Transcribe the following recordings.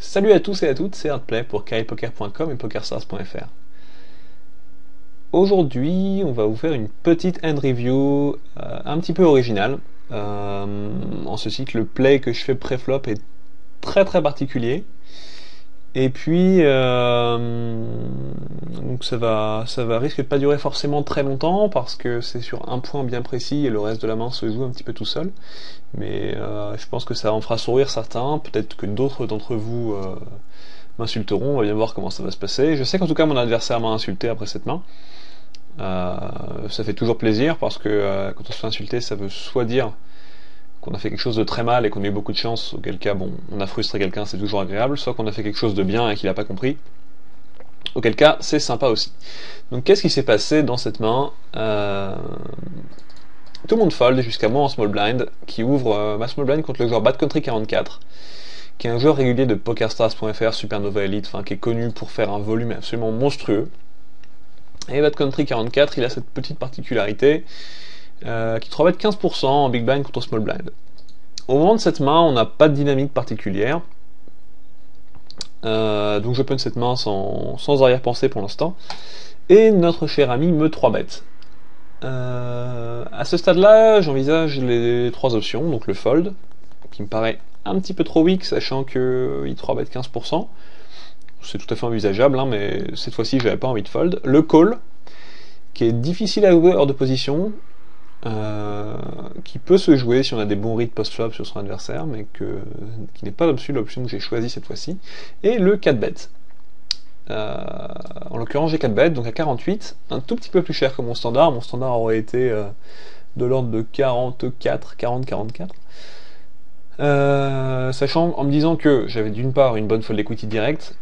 Salut à tous et à toutes, c'est Hardplay pour KaiPoker.com et PokerStars.fr. Aujourd'hui, on va vous faire une petite hand review un petit peu originale, en ceci que le play que je fais pré-flop est très très particulier. Et puis, donc ça va risque de pas durer forcément très longtemps parce que c'est sur un point bien précis et le reste de la main se joue un petit peu tout seul. Mais je pense que ça en fera sourire certains, peut-être que d'autres d'entre vous m'insulteront, on va bien voir comment ça va se passer. Je sais qu'en tout cas mon adversaire m'a insulté après cette main. Ça fait toujours plaisir parce que quand on se fait insulter, ça veut soit dire qu'on a fait quelque chose de très mal et qu'on a eu beaucoup de chance, auquel cas bon, on a frustré quelqu'un, c'est toujours agréable, soit qu'on a fait quelque chose de bien et qu'il n'a pas compris, auquel cas c'est sympa aussi. Donc qu'est-ce qui s'est passé dans cette main Tout le monde fold jusqu'à moi en small blind, qui ouvre ma small blind contre le joueur Bad Country 44, qui est un joueur régulier de PokerStars.fr, Supernova Elite, enfin qui est connu pour faire un volume absolument monstrueux. Et Bad Country 44, il a cette petite particularité qui 3bet 15% en big blind contre small blind. Au moment de cette main, on n'a pas de dynamique particulière, donc je punch cette main sans arrière-pensée pour l'instant. Et notre cher ami me 3bet. À ce stade-là, j'envisage les trois options, donc le fold, qui me paraît un petit peu trop weak, sachant qu'il 3bet 15%. C'est tout à fait envisageable, hein, mais cette fois-ci, j'avais pas envie de fold. Le call, qui est difficile à jouer hors de position, qui peut se jouer si on a des bons reads post-flop sur son adversaire, mais qui n'est pas l'option que j'ai choisie cette fois-ci. Et le 4bet. En l'occurrence, j'ai 4bet, donc à 48, un tout petit peu plus cher que mon standard. Mon standard aurait été de l'ordre de 44, 40, 44. Sachant, en me disant que j'avais d'une part une bonne fold equity directe,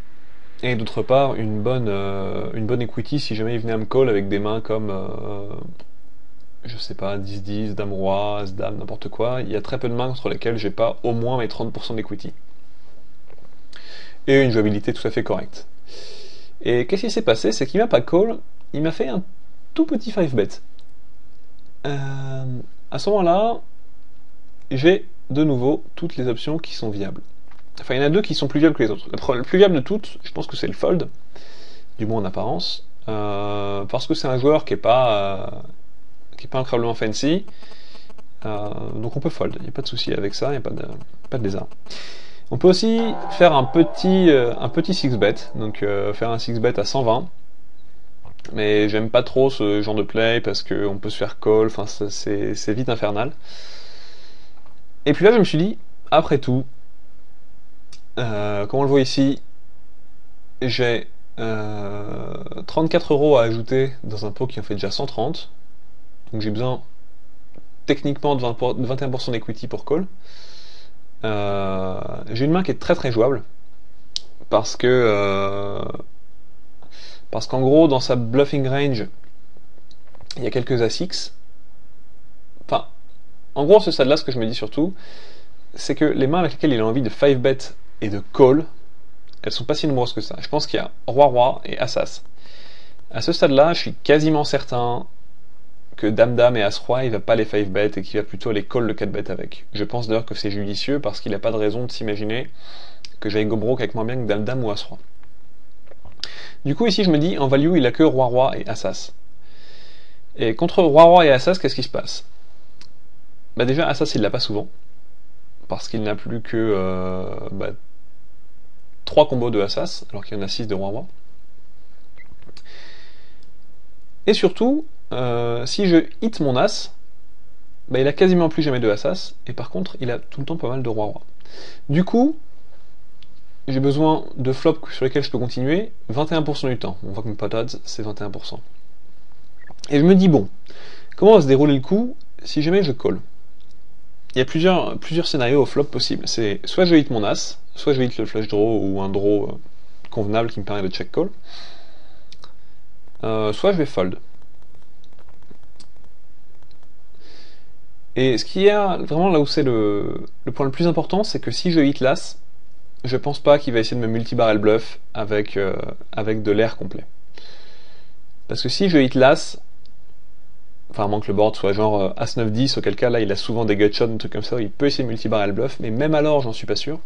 et d'autre part une bonne equity si jamais il venait à me call avec des mains comme je sais pas, 10-10, Dame-Roi, As-Dame, n'importe quoi. Il y a très peu de mains contre lesquelles j'ai pas au moins mes 30% d'equity. Et une jouabilité tout à fait correcte. Et qu'est-ce qui s'est passé? C'est qu'il m'a pas call, il m'a fait un tout petit 5bet. À ce moment-là, j'ai de nouveau toutes les options qui sont viables. Enfin, il y en a deux qui sont plus viables que les autres. Le plus viable de toutes, je pense que c'est le fold, du moins en apparence, parce que c'est un joueur qui est pas incroyablement fancy, donc on peut fold, il n'y a pas de souci avec ça, il n'y a pas de lézard. On peut aussi faire un petit 6bet, donc faire un 6bet à 120, mais j'aime pas trop ce genre de play parce qu'on peut se faire call, enfin c'est vite infernal. Et puis là je me suis dit, après tout, comme on le voit ici, j'ai 34 € à ajouter dans un pot qui en fait déjà 130, donc j'ai besoin techniquement de 21% d'equity pour call. J'ai une main qui est très très jouable parce qu'en gros dans sa bluffing range il y a quelques As-X. Enfin, en gros à ce stade là, ce que je me dis surtout, c'est que les mains avec lesquelles il a envie de 5bet et de call, elles sont pas si nombreuses que ça. Je pense qu'il y a Roi-Roi et As-As. À ce stade là, je suis quasiment certain que Dame-Dame et As-Roi, il va pas les 5bet et qu'il va plutôt les call le 4bet avec. Je pense d'ailleurs que c'est judicieux parce qu'il n'a pas de raison de s'imaginer que j'aille go broke avec moins bien que Dame-Dame ou As-Roi. Du coup ici je me dis, en value il a que Roi-Roi et As-As. Et contre Roi-Roi et As-As, qu'est-ce qui se passe? Bah déjà As-As il l'a pas souvent, parce qu'il n'a plus que 3 combos de As-As, alors qu'il y en a 6 de Roi-Roi. Et surtout, si je hit mon As, bah, il a quasiment plus jamais de As-As, et par contre il a tout le temps pas mal de Roi-Roi. Du coup, j'ai besoin de flops sur lesquels je peux continuer 21% du temps. On voit que mes pot odds c'est 21%. Et je me dis bon, comment va se dérouler le coup si jamais je call? Il y a plusieurs scénarios au flop possibles. C'est soit je hit mon As, soit je hit le flush draw ou un draw convenable qui me permet de check call, soit je vais fold. Et ce qui y a vraiment là où c'est le point le plus important, c'est que si je hit l'As, je pense pas qu'il va essayer de me multi-barrel bluff avec de l'air complet. Parce que si je hit l'As, Enfin, à moins que le board soit genre As-9-10, auquel cas là il a souvent des gutshots, des trucs comme ça, il peut essayer multi-barrel bluff, mais même alors j'en suis pas sûr.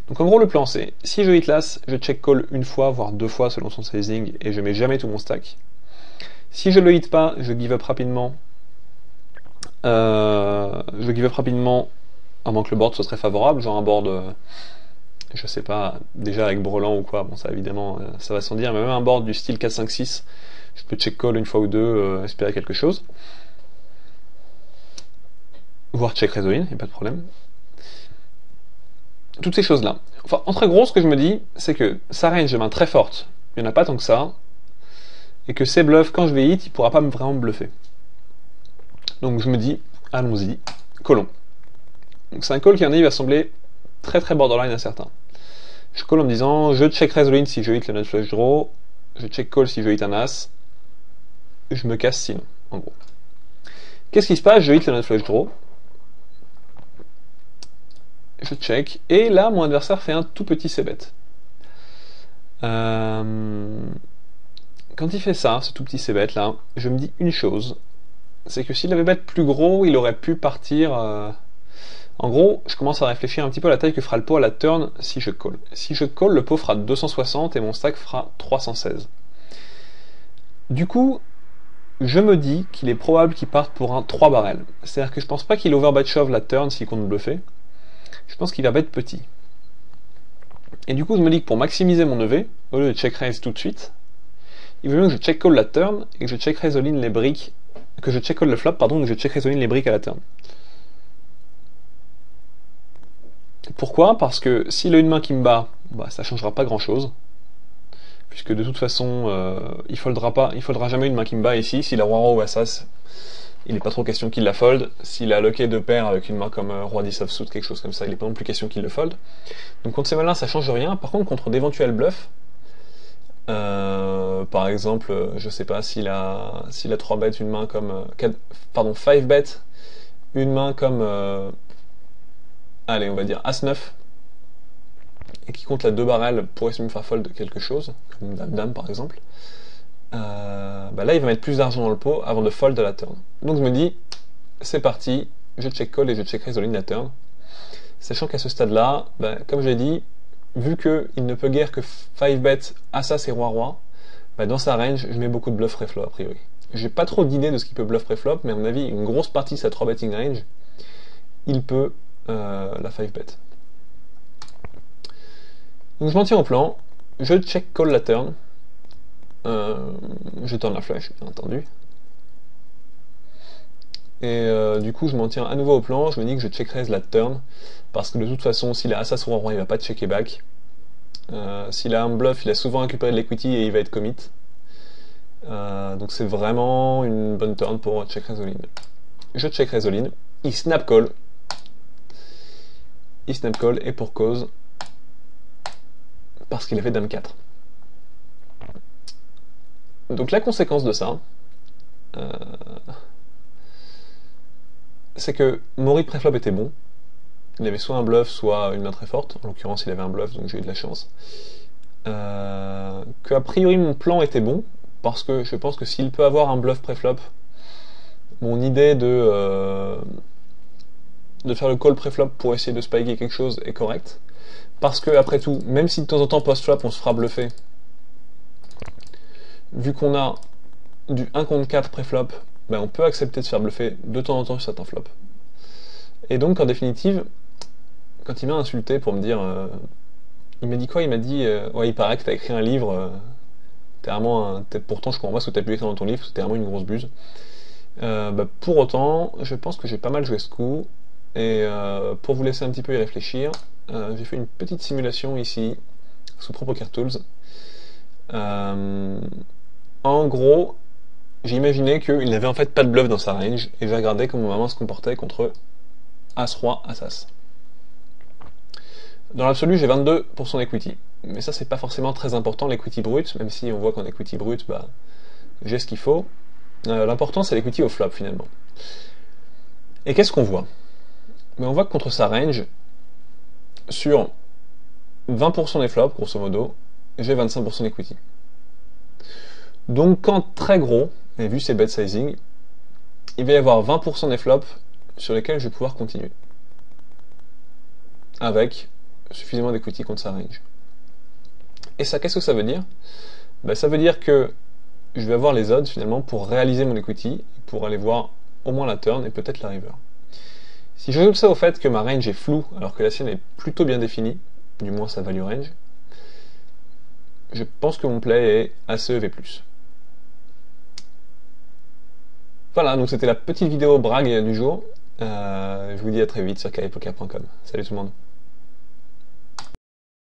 Donc en gros le plan c'est, si je hit l'As, je check call une fois, voire deux fois selon son sizing, et je mets jamais tout mon stack. Si je le hit pas, je give up rapidement. À moins que le board soit très favorable, genre un board, je sais pas, déjà avec Brelan ou quoi, bon ça évidemment, ça va sans dire, mais même un board du style 4-5-6, je peux check call une fois ou deux, espérer quelque chose. Voire check raise all-in, y a pas de problème. Toutes ces choses-là. Enfin, en très gros, ce que je me dis, c'est que sa range de main très forte, il n'y en a pas tant que ça, et que ses bluffs, quand je vais hit, il pourra pas vraiment me bluffer. Donc je me dis, allons-y, collons. Donc c'est un call qui en est, il va sembler très très borderline incertain. Je call en me disant, je check raise all-in si je hit le nut flush draw, je check call si je hit un as, je me casse sinon, en gros. Qu'est-ce qui se passe? Je hit le nut flush draw, je check, et là mon adversaire fait un tout petit c-bet. Quand il fait ça, ce tout petit c-bet là, je me dis une chose, c'est que s'il avait bet plus gros, il aurait pu partir... En gros, je commence à réfléchir un petit peu à la taille que fera le pot à la turn si je call. Si je call, le pot fera 260 et mon stack fera 316. Du coup, je me dis qu'il est probable qu'il parte pour un 3 barrel. C'est-à-dire que je pense pas qu'il overbet shove la turn s'il compte bluffer. Je pense qu'il va bet petit. Et du coup, je me dis que pour maximiser mon EV, au lieu de check raise tout de suite, il vaut mieux que je check call la turn et que je check raise all in les briques, que je check call le flop, pardon, et que je check raise all in les briques à la turn. Pourquoi? Parce que s'il a une main qui me bat, bah, ça changera pas grand chose. Puisque de toute façon, il foldra jamais une main qui me bat ici. S'il a roi ou As, il n'est pas trop question qu'il la fold. S'il a loqué deux paires avec une main comme roi 10 offsuit, quelque chose comme ça, il n'est pas non plus question qu'il le fold. Donc contre ces mains-là, ça change rien. Par contre, contre d'éventuels bluffs, par exemple, je sais pas, s'il a 3 bêtes, une main comme... 5 bêtes, une main comme... allez, on va dire As-9, et qui compte la 2 barrel pour essayer de me faire fold quelque chose, comme Dame-Dame par exemple, bah là il va mettre plus d'argent dans le pot avant de fold à la turn. Donc je me dis, c'est parti, je check call et je check raise all in la turn. Sachant qu'à ce stade-là, bah, comme je l'ai dit, vu qu'il ne peut guère que 5 bet As et Roi-Roi, bah dans sa range, je mets beaucoup de bluff pré-flop a priori. J'ai pas trop d'idée de ce qu'il peut bluff pré-flop, mais à mon avis, une grosse partie de sa 3 betting range, il peut la 5 bet. Donc je m'en tiens au plan, je check call la turn, je turn la flush, bien entendu. Et du coup, je m'en tiens à nouveau au plan, je me dis que je check raise la turn, parce que de toute façon, s'il a As ou Roi, il va pas checker back. S'il a un bluff, il a souvent récupéré de l'equity et il va être commit. Donc c'est vraiment une bonne turn pour check raise all in. Je check raise all in, il snap call. Il snap call et pour cause, parce qu'il a fait Dame 4. Donc la conséquence de ça, c'est que Mori préflop était bon. Il avait soit un bluff, soit une main très forte. En l'occurrence, il avait un bluff, donc j'ai eu de la chance. Que a priori mon plan était bon, parce que je pense que s'il peut avoir un bluff préflop, mon idée de faire le call préflop pour essayer de spiker quelque chose est correcte. Parce que après tout, même si de temps en temps post-flop on se fera bluffer, vu qu'on a du 1 contre 4 préflop, ben on peut accepter de se faire bluffer de temps en temps sur certains flops. Et donc en définitive, quand il m'a insulté pour me dire, il m'a dit quoi? Il m'a dit, ouais, il paraît que t'as écrit un livre, pourtant je comprends pas ce que t'as pu écrire dans ton livre, c'était vraiment une grosse buse. Bah, pour autant, je pense que j'ai pas mal joué ce coup, et pour vous laisser un petit peu y réfléchir, j'ai fait une petite simulation ici, sous ProPokerTools. En gros, j'ai imaginé qu'il n'avait en fait pas de bluff dans sa range, et j'ai regardé comment ma main se comportait contre As-Roi, As-As. Dans l'absolu, j'ai 22% d'equity, mais ça c'est pas forcément très important, l'equity brut, même si on voit qu'en equity brut, bah, j'ai ce qu'il faut. L'important c'est l'equity au flop finalement. Et qu'est-ce qu'on voit? Mais on voit que contre sa range, sur 20% des flops, grosso modo, j'ai 25% d'equity. Donc quand très gros, et vu ses bet sizing, il va y avoir 20% des flops sur lesquels je vais pouvoir continuer. Avec suffisamment d'equity contre sa range. Et ça, qu'est-ce que ça veut dire? Ben, ça veut dire que je vais avoir les odds finalement pour réaliser mon equity, pour aller voir au moins la turn et peut-être la river. Si j'ajoute ça au fait que ma range est floue alors que la sienne est plutôt bien définie, du moins sa value range, je pense que mon play est assez EV+. Voilà, donc c'était la petite vidéo brague du jour. Je vous dis à très vite sur kaipoker.com. Salut tout le monde.